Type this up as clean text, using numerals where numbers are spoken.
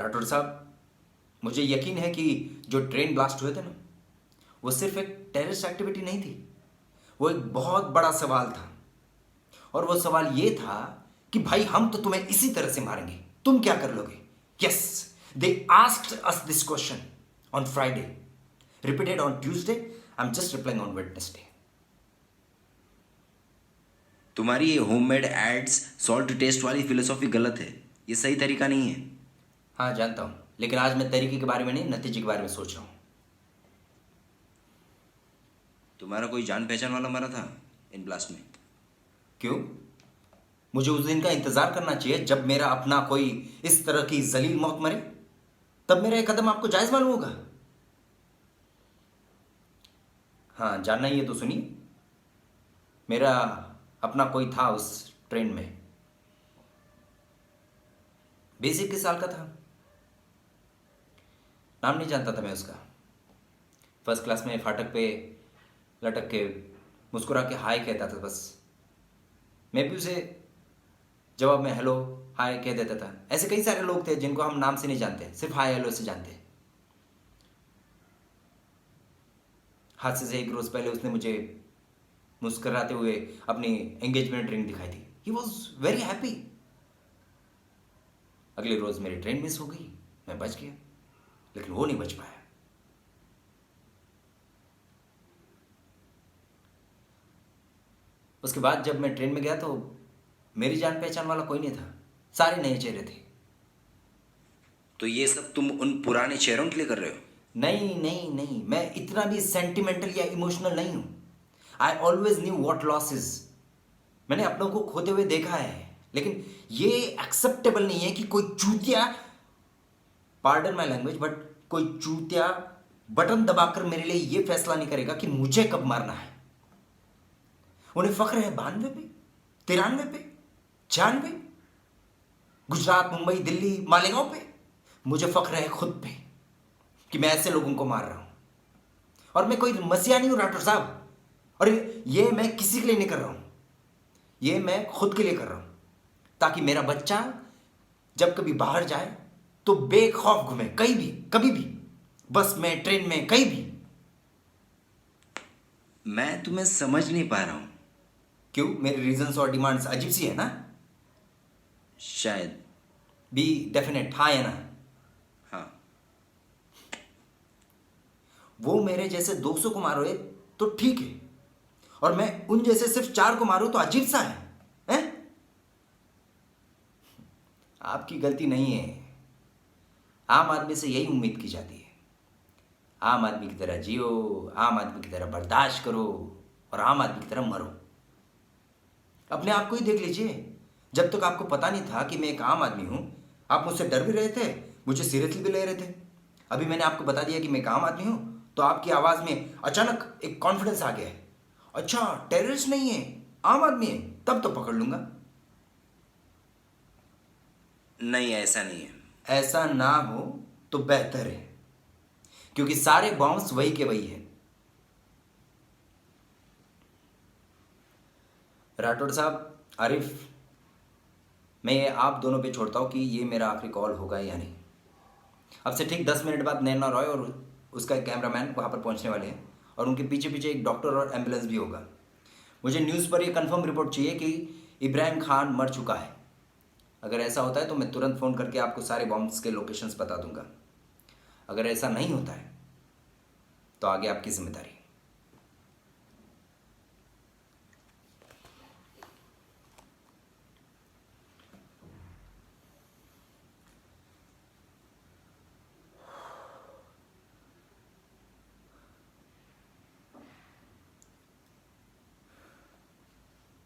राठौर साहब, मुझे यकीन है कि जो ट्रेन ब्लास्ट हुए थे ना, वो सिर्फ एक टेररिस्ट एक्टिविटी नहीं थी, वो एक बहुत बड़ा सवाल था। और वो सवाल ये था कि भाई हम तो तुम्हें इसी तरह से मारेंगे, तुम क्या कर लोगे? Yes, they asked us this question on Friday, repeated on Tuesday, I am just replying on Wednesday. तुम्हारी ये होममेड एड्स सॉल्ट टेस्ट वाली फिलोसॉफी गलत है, ये सही तरीका नहीं है। हाँ जानता हूँ, लेकिन आज मैं तरीके के बारे में नहीं, नतीजे के बारे में सोच रहा हूँ। तुम्हारा कोई जान पहचान वाला मरा था इन ब्लास्ट में? क्यों? मुझे उस दिन का इंतजार करना चाहिए जब मेरा अपना कोई इस तरह की जलील मौत मरे, तब मेरा एक कदम आपको जायज मालूम होगा। हाँ, जानना ही है तो सुनिए। मेरा अपना कोई था उस ट्रेन में, 20-21 साल का था, नाम नहीं जानता था मैं उसका। फर्स्ट क्लास में फाटक पे लटक के मुस्कुरा के हाय कहता था बस। मैं भी उसे जवाब में हेलो हाय कह देता था। ऐसे कई सारे लोग थे जिनको हम नाम से नहीं जानते, सिर्फ हाय हेलो से जानते। हादसे से एक रोज पहले उसने मुझे मुस्कुराते हुए अपनी एंगेजमेंट रिंग दिखाई थी। He was very happy. अगले रोज मेरी ट्रेन मिस हो गई, मैं बच गया, लेकिन वो नहीं बच पाया। उसके बाद जब मैं ट्रेन में गया तो मेरी जान पहचान वाला कोई नहीं था, सारे नए चेहरे थे। तो ये सब तुम उन पुराने चेहरों के लिए कर रहे हो? नहीं नहीं नहीं, मैं इतना भी सेंटिमेंटल या इमोशनल नहीं हूं। I always knew what loss is. मैंने अपनों को खोते हुए देखा है, लेकिन ये एक्सेप्टेबल नहीं है कि कोई चूतिया, पार्डन माई लैंग्वेज, बट कोई चूतिया बटन दबाकर मेरे लिए ये फैसला नहीं करेगा कि मुझे कब मारना है। उन्हें फख्र है 92 पे, 93 पे, 96, गुजरात, मुंबई, दिल्ली, मालेगांव पे। मुझे फख्र है खुद पे कि मैं ऐसे लोगों को मार रहा हूं। और मैं कोई मसीहा नहीं हूं राठौर साहब, और ये मैं किसी के लिए नहीं कर रहा हूं, ये मैं खुद के लिए कर रहा हूं, ताकि मेरा बच्चा जब कभी बाहर जाए तो बेखौफ घूमे, कहीं भी, कभी भी, बस में, ट्रेन में, कहीं भी। मैं तुम्हें समझ नहीं पा रहा हूं। क्यों? मेरी रीजंस और डिमांड्स अजीब सी है ना? शायद। बी डेफिनेट, हाँ या ना? हाँ। वो मेरे जैसे 200 को मारो तो ठीक है, और मैं उन जैसे सिर्फ 4 को मारूं तो अजीब सा है? आपकी गलती नहीं है। आम आदमी से यही उम्मीद की जाती है। आम आदमी की तरह जियो, आम आदमी की तरह बर्दाश्त करो, और आम आदमी की तरह मरो। अपने आप को ही देख लीजिए। जब तक आपको पता नहीं था कि मैं एक आम आदमी हूं, आप मुझसे डर भी रहे थे, मुझे सीरियसली भी ले रहे थे। अभी मैंने आपको बता दिया कि मैं एक आम आदमी हूं, तो आपकी आवाज में अचानक एक कॉन्फिडेंस आ गया है। अच्छा, टेररिस्ट नहीं है, आम आदमी है, तब तो पकड़ लूंगा। नहीं, ऐसा नहीं है। ऐसा ना हो तो बेहतर है, क्योंकि सारे बॉम्ब्स वही के वही है। राठौड़ साहब, आरिफ, मैं ये आप दोनों पे छोड़ता हूं कि ये मेरा आखिरी कॉल होगा या नहीं। अब से ठीक 10 मिनट बाद नैना रॉय और उसका एक कैमरामैन वहां पर पहुंचने वाले हैं, और उनके पीछे पीछे एक डॉक्टर और एम्बुलेंस भी होगा। मुझे न्यूज़ पर ये कंफर्म रिपोर्ट चाहिए कि इब्राहिम खान मर चुका है। अगर ऐसा होता है तो मैं तुरंत फ़ोन करके आपको सारे बॉम्ब्स के लोकेशंस बता दूंगा। अगर ऐसा नहीं होता है तो आगे आपकी जिम्मेदारी।